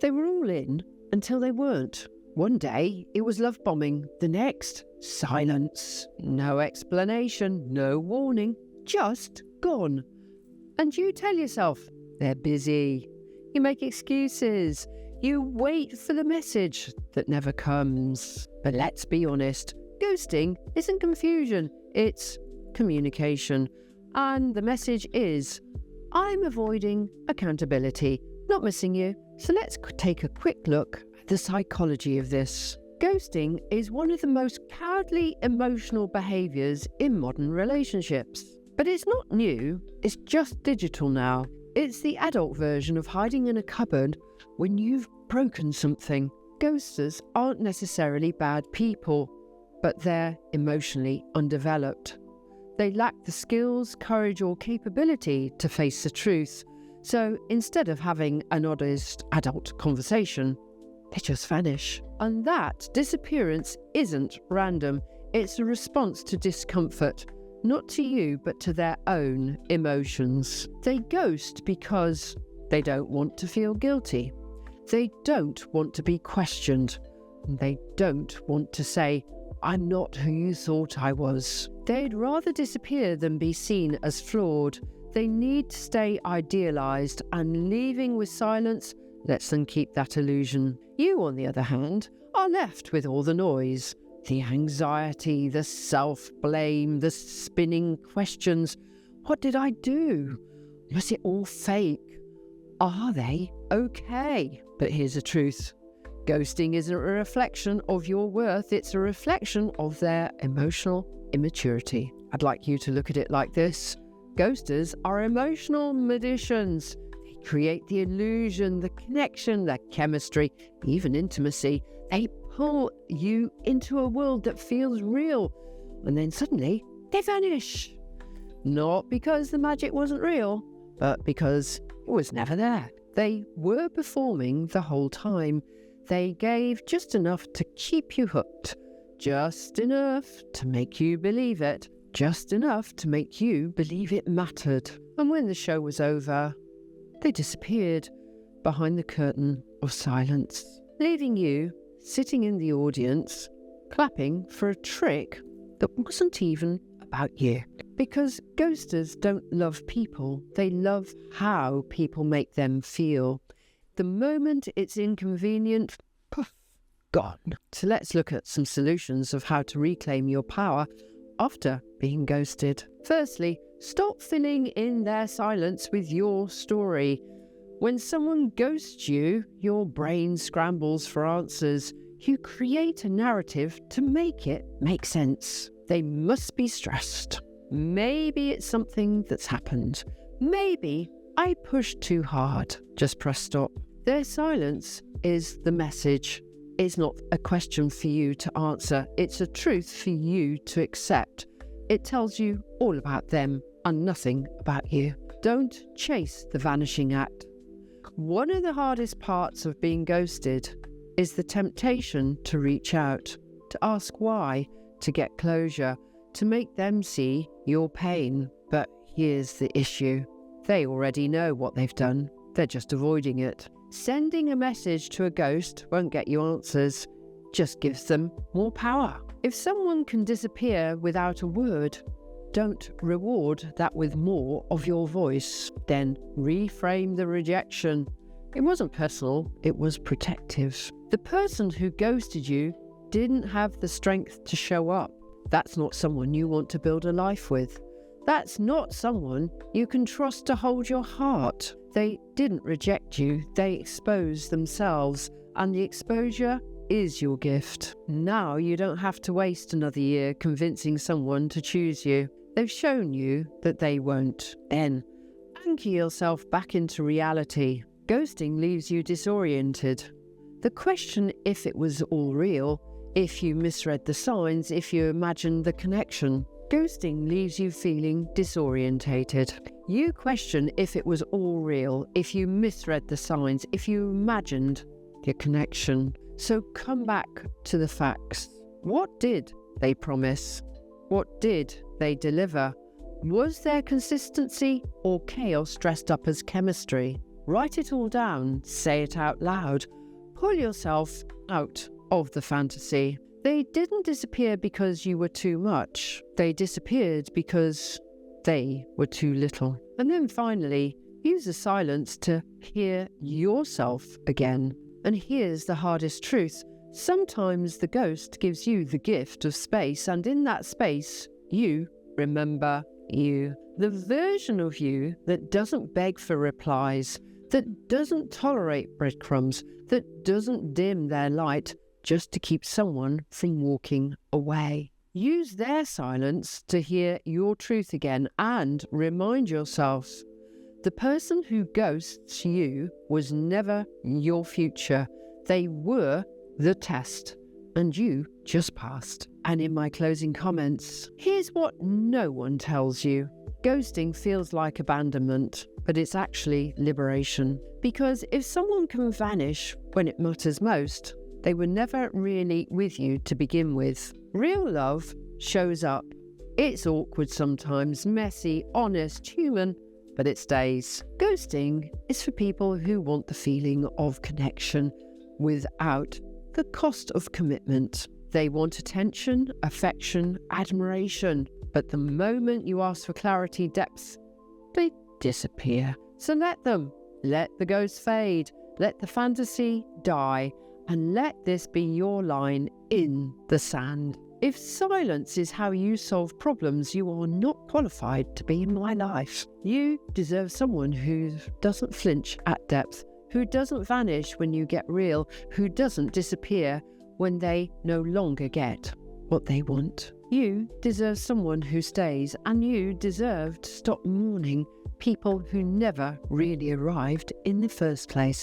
They were all in until they weren't. One day, it was love bombing. The next, silence. No explanation, no warning, just gone. And you tell yourself, they're busy. You make excuses. You wait for the message that never comes. But let's be honest, ghosting isn't confusion, it's communication. And the message is, I'm avoiding accountability, not missing you. So let's take a quick look at the psychology of this. Ghosting is one of the most cowardly emotional behaviours in modern relationships. But it's not new, it's just digital now. It's the adult version of hiding in a cupboard when you've broken something. Ghosters aren't necessarily bad people, but they're emotionally undeveloped. They lack the skills, courage or capability to face the truth. So instead of having an honest adult conversation, they just vanish. And that disappearance isn't random. It's a response to discomfort, not to you, but to their own emotions. They ghost because they don't want to feel guilty. They don't want to be questioned. They don't want to say, I'm not who you thought I was. They'd rather disappear than be seen as flawed. They need to stay idealized, and leaving with silence lets them keep that illusion. You, on the other hand, are left with all the noise. The anxiety, the self-blame, the spinning questions. What did I do? Was it all fake? Are they okay? But here's the truth. Ghosting isn't a reflection of your worth, it's a reflection of their emotional immaturity. I'd like you to look at it like this. Ghosters are emotional magicians. They create the illusion, the connection, the chemistry, even intimacy. They pull you into a world that feels real, and then suddenly they vanish. Not because the magic wasn't real, but because it was never there. They were performing the whole time. They gave just enough to keep you hooked, just enough to make you believe it, just enough to make you believe it mattered. And when the show was over, they disappeared behind the curtain of silence, leaving you sitting in the audience, clapping for a trick that wasn't even about you. Because ghosters don't love people, they love how people make them feel. The moment it's inconvenient, poof, gone. So let's look at some solutions of how to reclaim your power after being ghosted. Firstly, stop filling in their silence with your story. When someone ghosts you, your brain scrambles for answers. You create a narrative to make it make sense. They must be stressed. Maybe it's something that's happened. Maybe I pushed too hard. Just press stop. Their silence is the message. It's not a question for you to answer. It's a truth for you to accept. It tells you all about them and nothing about you. Don't chase the vanishing act. One of the hardest parts of being ghosted is the temptation to reach out, to ask why, to get closure, to make them see your pain. But here's the issue. They already know what they've done. They're just avoiding it. Sending a message to a ghost won't get you answers, just gives them more power. If someone can disappear without a word, don't reward that with more of your voice. Then reframe the rejection. It wasn't personal, it was protective. The person who ghosted you didn't have the strength to show up. That's not someone you want to build a life with. That's not someone you can trust to hold your heart. They didn't reject you, they exposed themselves, and the exposure is your gift. Now you don't have to waste another year convincing someone to choose you. They've shown you that they won't. Then anchor yourself back into reality. Ghosting leaves you disoriented. The question if it was all real, if you misread the signs, if you imagined the connection. Ghosting leaves you feeling disorientated. You question if it was all real, if you misread the signs, if you imagined the connection. So come back to the facts. What did they promise? What did they deliver? Was there consistency or chaos dressed up as chemistry? Write it all down, say it out loud. Pull yourself out of the fantasy. They didn't disappear because you were too much. They disappeared because they were too little. And then finally, use the silence to hear yourself again. And here's the hardest truth. Sometimes the ghost gives you the gift of space, and in that space, you remember you. The version of you that doesn't beg for replies, that doesn't tolerate breadcrumbs, that doesn't dim their light just to keep someone from walking away. Use their silence to hear your truth again and remind yourself, the person who ghosts you was never your future. They were the test, and you just passed. And in my closing comments, here's what no one tells you. Ghosting feels like abandonment, but it's actually liberation. Because if someone can vanish when it matters most, they were never really with you to begin with. Real love shows up. It's awkward sometimes, messy, honest, human, but it stays. Ghosting is for people who want the feeling of connection without the cost of commitment. They want attention, affection, admiration. But the moment you ask for clarity, depth, they disappear. So let them. Let the ghost fade. Let the fantasy die. And let this be your line in the sand. If silence is how you solve problems, you are not qualified to be in my life. You deserve someone who doesn't flinch at depth, who doesn't vanish when you get real, who doesn't disappear when they no longer get what they want. You deserve someone who stays, and you deserve to stop mourning people who never really arrived in the first place.